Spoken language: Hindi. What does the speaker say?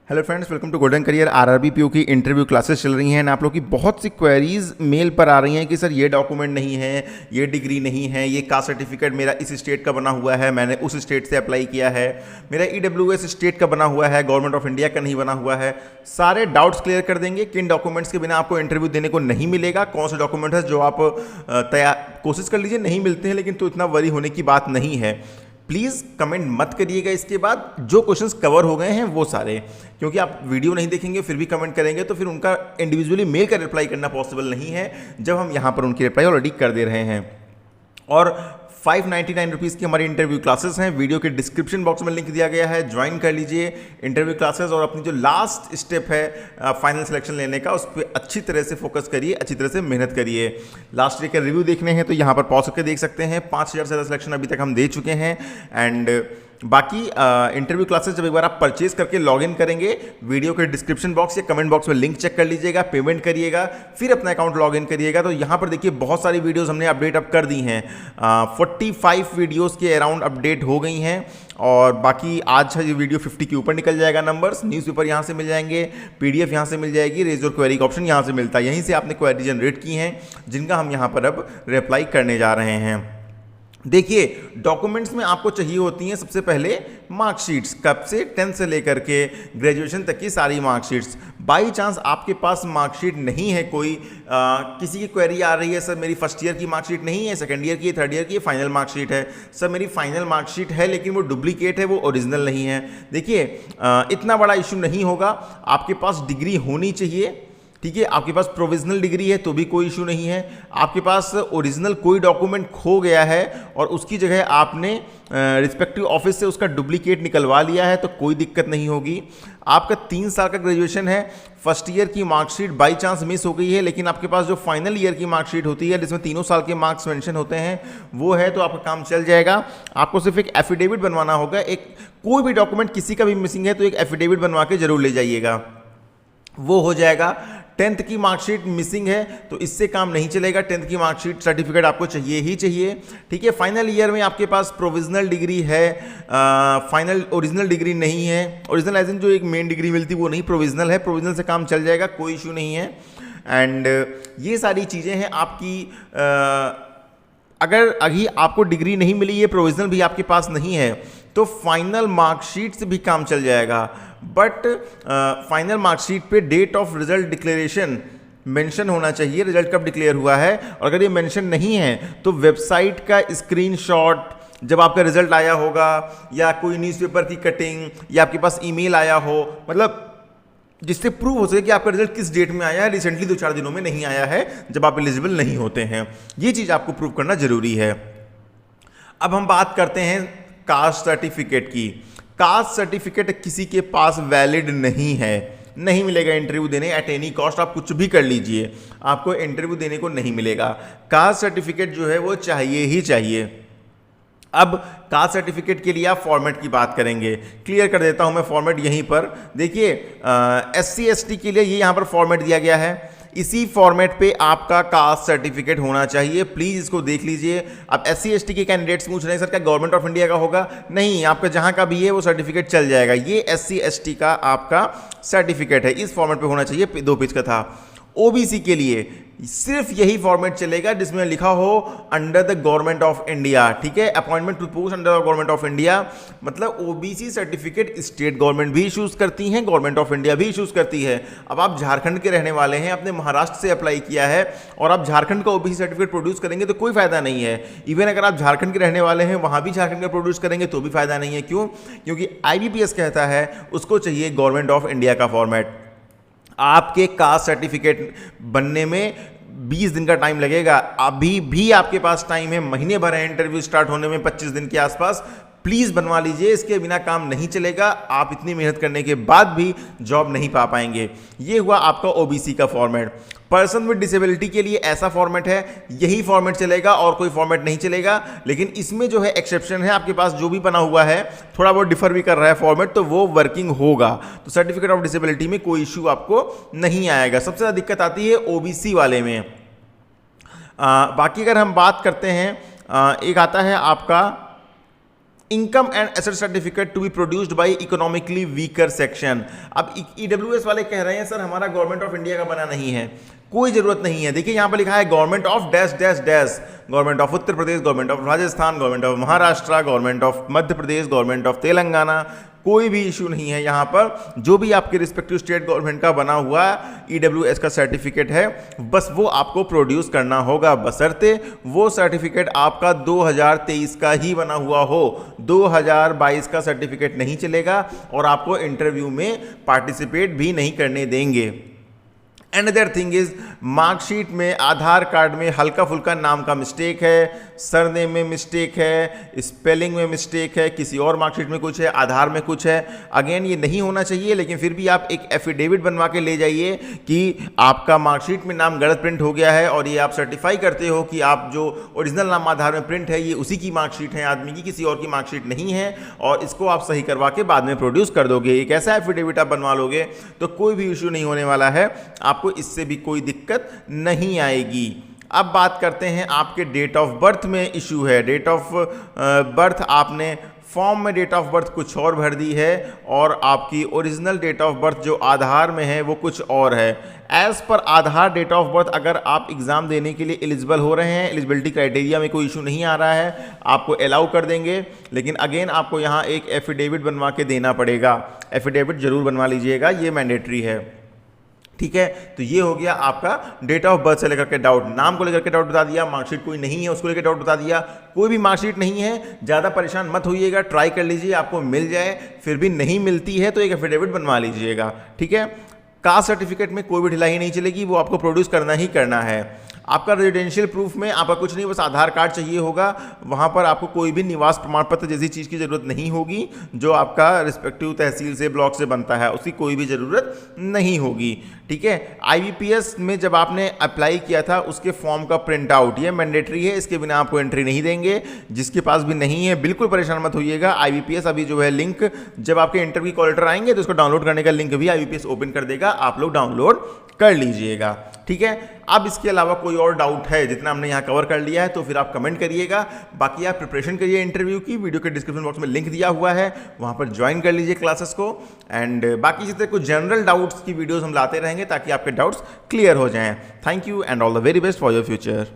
Hello friends, welcome to golden career. RRB PO की इंटरव्यू क्लासेस चल रही हैं एंड आप लोग की बहुत सी क्वेरीज मेल पर आ रही हैं कि सर ये डॉक्यूमेंट नहीं है, ये डिग्री नहीं है, ये कास्ट सर्टिफिकेट मेरा इस स्टेट का बना हुआ है, मैंने उस स्टेट से अप्लाई किया है, मेरा ईडब्ल्यूएस स्टेट का बना हुआ है, गवर्नमेंट ऑफ इंडिया का नहीं बना हुआ है। सारे डाउट्स क्लियर कर देंगे। किन डॉक्यूमेंट्स के बिना आपको इंटरव्यू देने को नहीं मिलेगा, कौन से डॉक्यूमेंट है जो आप कोशिश कर लीजिए नहीं मिलते हैं, लेकिन तो इतना वरी होने की बात नहीं है। प्लीज़ कमेंट मत करिएगा इसके बाद। जो क्वेश्चंस कवर हो गए हैं वो सारे, क्योंकि आप वीडियो नहीं देखेंगे फिर भी कमेंट करेंगे तो फिर उनका इंडिविजुअली मेल का रिप्लाई करना पॉसिबल नहीं है, जब हम यहाँ पर उनकी रिप्लाई ऑलरेडी कर दे रहे हैं। और 599 रुपीज़ की हमारी इंटरव्यू क्लासेस हैं। वीडियो के डिस्क्रिप्शन बॉक्स में लिंक दिया गया है, ज्वाइन कर लीजिए इंटरव्यू क्लासेस और अपनी जो लास्ट स्टेप है फाइनल सिलेक्शन लेने का, उस पर अच्छी तरह से फोकस करिए, अच्छी तरह से मेहनत करिए। लास्ट ईयर के रिव्यू देखने हैं तो यहाँ पर पॉज करके देख सकते हैं। 5000 से ज़्यादा सिलेक्शन अभी तक हम दे चुके हैं। एंड बाकी इंटरव्यू क्लासेस जब एक बार आप परचेज करके लॉगिन करेंगे, वीडियो के डिस्क्रिप्शन बॉक्स या कमेंट बॉक्स में लिंक चेक कर लीजिएगा, पेमेंट करिएगा, फिर अपना अकाउंट लॉगिन करिएगा। तो यहाँ पर देखिए बहुत सारी वीडियोस हमने अपडेट अब कर दी हैं। 45 वीडियोस के अराउंड अपडेट हो गई हैं और बाकी आज ये वीडियो 50 के ऊपर निकल जाएगा। नंबर्स न्यूज़पेपर यहाँ से मिल जाएंगे, पीडीएफ यहाँ से मिल जाएगी, रेज और क्वेरी का ऑप्शन यहाँ से मिलता है। यहीं से आपने क्वेरी जनरेट की हैं जिनका हम यहाँ पर अब रिप्लाई करने जा रहे हैं। देखिए, डॉक्यूमेंट्स में आपको चाहिए होती हैं सबसे पहले मार्कशीट्स, कब से 10th से लेकर के ग्रेजुएशन तक की सारी मार्कशीट्स। बाई चांस आपके पास मार्कशीट नहीं है, कोई किसी की क्वेरी आ रही है, सर मेरी फर्स्ट ईयर की मार्कशीट नहीं है, सेकंड ईयर की, थर्ड ईयर की फाइनल मार्कशीट है, सर मेरी फाइनल मार्कशीट है लेकिन वो डुप्लीकेट है, वो ओरिजिनल नहीं है। देखिए, इतना बड़ा इशू नहीं होगा, आपके पास डिग्री होनी चाहिए, ठीक है। आपके पास प्रोविजनल डिग्री है तो भी कोई इशू नहीं है। आपके पास ओरिजिनल कोई डॉक्यूमेंट खो गया है और उसकी जगह आपने रिस्पेक्टिव ऑफिस से उसका डुप्लीकेट निकलवा लिया है तो कोई दिक्कत नहीं होगी। आपका 3 साल का ग्रेजुएशन है, फर्स्ट ईयर की मार्कशीट बाई चांस मिस हो गई है, लेकिन आपके पास जो फाइनल ईयर की मार्कशीट होती है जिसमें 3 साल के मार्क्स मेंशन होते हैं वो है, तो आपका काम चल जाएगा। आपको सिर्फ एक एफिडेविट बनवाना होगा। एक कोई भी डॉक्यूमेंट किसी का भी मिसिंग है तो एक एफिडेविट बनवा के जरूर ले जाइएगा, वो हो जाएगा। 10th की मार्कशीट मिसिंग है तो इससे काम नहीं चलेगा। 10th की मार्कशीट सर्टिफिकेट आपको चाहिए ही चाहिए, ठीक है। फाइनल ईयर में आपके पास प्रोविजनल डिग्री है, फाइनल ओरिजिनल डिग्री नहीं है। ओरिजिनल एज इन जो एक मेन डिग्री मिलती है वो नहीं, प्रोविजनल है। प्रोविजनल से काम चल जाएगा, कोई इशू नहीं है। एंड ये सारी चीज़ें हैं आपकी। अगर अभी आपको डिग्री नहीं मिली, ये प्रोविजनल भी आपके पास नहीं है, तो फाइनल मार्कशीट से भी काम चल जाएगा। बट फाइनल मार्कशीट पे date of result declaration mention होना चाहिए, रिजल्ट कब डिक्लेयर हुआ है। और अगर ये मेंशन नहीं है तो वेबसाइट का स्क्रीनशॉट जब आपका रिजल्ट आया होगा, या कोई न्यूज़पेपर की कटिंग, या आपके पास ईमेल आया हो, मतलब जिससे प्रूव हो सके कि आपका रिजल्ट किस डेट में आया है, रिसेंटली 2-4 दिनों में नहीं आया है जब आप एलिजिबल नहीं होते हैं। ये चीज़ आपको प्रूव करना जरूरी है। अब हम बात करते हैं कास्ट सर्टिफिकेट की। कास्ट सर्टिफिकेट किसी के पास वैलिड नहीं है, नहीं मिलेगा इंटरव्यू देने एट एनी कॉस्ट। आप कुछ भी कर लीजिए, आपको इंटरव्यू देने को नहीं मिलेगा। कास्ट सर्टिफिकेट जो है वो चाहिए ही चाहिए। अब कास्ट सर्टिफिकेट के लिए आप फॉर्मेट की बात करेंगे, क्लियर कर देता हूं मैं फॉर्मेट यहीं पर। देखिए, SC ST के लिए ये यहां पर फॉर्मेट दिया गया है। इसी फॉर्मेट पे आपका कास्ट सर्टिफिकेट होना चाहिए, प्लीज इसको देख लीजिए। अब SC ST के कैंडिडेट्स पूछ रहे हैं सर क्या गवर्नमेंट ऑफ इंडिया का होगा? नहीं, आपका जहां का भी है वो सर्टिफिकेट चल जाएगा। ये SC ST का आपका सर्टिफिकेट है, इस फॉर्मेट पे होना चाहिए, 2 पेज का था। OBC के लिए सिर्फ यही फॉर्मेट चलेगा जिसमें लिखा हो under the government of India, ठीक है। Appointment to post under the government of India, मतलब OBC सर्टिफिकेट स्टेट गवर्नमेंट भी इशूज करती हैं, गवर्नमेंट ऑफ इंडिया भी इशूज करती है। अब आप झारखंड के रहने वाले हैं, आपने महाराष्ट्र से अप्लाई किया है और आप झारखंड का OBC सर्टिफिकेट प्रोड्यूस करेंगे तो कोई फायदा नहीं है। इवन अगर आप झारखंड के रहने वाले हैं, वहां भी झारखंड का प्रोड्यूस करेंगे तो भी फायदा नहीं है। क्यों? क्योंकि IBPS कहता है उसको चाहिए गवर्नमेंट ऑफ इंडिया का फॉर्मेट। आपके कास्ट सर्टिफिकेट बनने में 20 दिन का टाइम लगेगा, अभी भी आपके पास टाइम है, महीने भर है इंटरव्यू स्टार्ट होने में, 25 दिन के आसपास। प्लीज बनवा लीजिए, इसके बिना काम नहीं चलेगा। आप इतनी मेहनत करने के बाद भी जॉब नहीं पा पाएंगे। ये हुआ आपका OBC का फॉर्मेट। पर्सन विद डिसेबिलिटी के लिए ऐसा फॉर्मेट है, यही फॉर्मेट चलेगा और कोई फॉर्मेट नहीं चलेगा। लेकिन इसमें जो है एक्सेप्शन है, आपके पास जो भी बना हुआ है थोड़ा बहुत डिफर भी कर रहा है फॉर्मेट, तो वो वर्किंग होगा। तो सर्टिफिकेट ऑफ डिसेबिलिटी में कोई इश्यू आपको नहीं आएगा। सबसे ज़्यादा दिक्कत आती है OBC वाले में। बाकी अगर हम बात करते हैं, एक आता है आपका income and asset certificate to be produced by economically weaker section. अब ईडब्ल्यूएस वाले कह रहे हैं सर हमारा गवर्नमेंट ऑफ इंडिया का बना नहीं है, कोई जरूरत नहीं है। देखिए यहां पर लिखा है government of dash dash dash, government of Uttar Pradesh, government of Rajasthan, government of Maharashtra, government of Madhya Pradesh, government of Telangana, कोई भी इशू नहीं है यहाँ पर। जो भी आपके रिस्पेक्टिव स्टेट गवर्नमेंट का बना हुआ ईडब्ल्यूएस का सर्टिफिकेट है बस वो आपको प्रोड्यूस करना होगा, बशर्ते वो सर्टिफिकेट आपका 2023 का ही बना हुआ हो। 2022 का सर्टिफिकेट नहीं चलेगा और आपको इंटरव्यू में पार्टिसिपेट भी नहीं करने देंगे। अनदर थिंग इज मार्कशीट में, आधार कार्ड में हल्का फुल्का नाम का मिस्टेक है, सरनेम में मिस्टेक है, स्पेलिंग में मिस्टेक है, किसी और मार्कशीट में कुछ है, आधार में कुछ है। अगेन ये नहीं होना चाहिए, लेकिन फिर भी आप एक एफिडेविट बनवा के ले जाइए कि आपका मार्कशीट में नाम गलत प्रिंट हो गया है और ये आप सर्टिफाई करते हो कि आप जो ओरिजिनल नाम आधार में प्रिंट है ये उसी की मार्कशीट है आदमी की, किसी और की मार्कशीट नहीं है, और इसको आप सही करवा के बाद में प्रोड्यूस कर दोगे। एक ऐसा एफिडेविट आप बनवा लोगे तो कोई भी इशू नहीं होने वाला है, आपको इससे भी कोई दिक्कत नहीं आएगी। अब बात करते हैं आपके डेट ऑफ बर्थ में इशू है। डेट ऑफ बर्थ आपने फॉर्म में डेट ऑफ बर्थ कुछ और भर दी है और आपकी ओरिजिनल डेट ऑफ बर्थ जो आधार में है वो कुछ और है। As per Aadhaar date of birth अगर आप एग्ज़ाम देने के लिए एलिजिबल हो रहे हैं, एलिजिबिलिटी क्राइटेरिया में कोई इशू नहीं आ रहा है, आपको अलाउ कर देंगे। लेकिन अगेन आपको यहाँ एक एफिडेविट बनवा के देना पड़ेगा। एफिडेविट जरूर बनवा लीजिएगा, ये मैंडेटरी है, ठीक है। तो ये हो गया आपका डेट ऑफ बर्थ से लेकर के डाउट। नाम को लेकर के डाउट बता दिया, मार्कशीट कोई नहीं है उसको लेकर डाउट बता दिया। कोई भी मार्कशीट नहीं है, ज़्यादा परेशान मत होइएगा, ट्राई कर लीजिए, आपको मिल जाए। फिर भी नहीं मिलती है तो एक एफिडेविट बनवा लीजिएगा, ठीक है। कास्ट सर्टिफिकेट में कोई भी ढिलाई नहीं चलेगी, वो आपको प्रोड्यूस करना ही करना है। आपका रेजिडेंशियल प्रूफ में आपका कुछ नहीं, बस आधार कार्ड चाहिए होगा। वहाँ पर आपको कोई भी निवास प्रमाण पत्र जैसी चीज़ की ज़रूरत नहीं होगी, जो आपका रिस्पेक्टिव तहसील से, ब्लॉक से बनता है, उसकी कोई भी ज़रूरत नहीं होगी, ठीक है। आईबीपीएस में जब आपने अप्लाई किया था उसके फॉर्म का प्रिंट आउट, ये मैंडेटरी है, इसके बिना आपको एंट्री नहीं देंगे। जिसके पास भी नहीं है बिल्कुल परेशान मत होइएगा। आईबीपीएस अभी जो है लिंक, जब आपके इंटरव्यू कॉल लेटर आएंगे तो उसको डाउनलोड करने का लिंक भी आईबीपीएस ओपन कर देगा, आप लोग डाउनलोड कर लीजिएगा, ठीक है। अब इसके अलावा कोई और डाउट है जितना हमने यहाँ कवर कर लिया है तो फिर आप कमेंट करिएगा। बाकी आप प्रिपरेशन करिए इंटरव्यू की, वीडियो के डिस्क्रिप्शन बॉक्स में लिंक दिया हुआ है, वहाँ पर ज्वाइन कर लीजिए क्लासेस को। एंड बाकी इसी तरह कुछ जनरल डाउट्स की वीडियोस हम लाते रहेंगे ताकि आपके डाउट्स क्लियर हो जाएं। Thank you and all the very best for your future.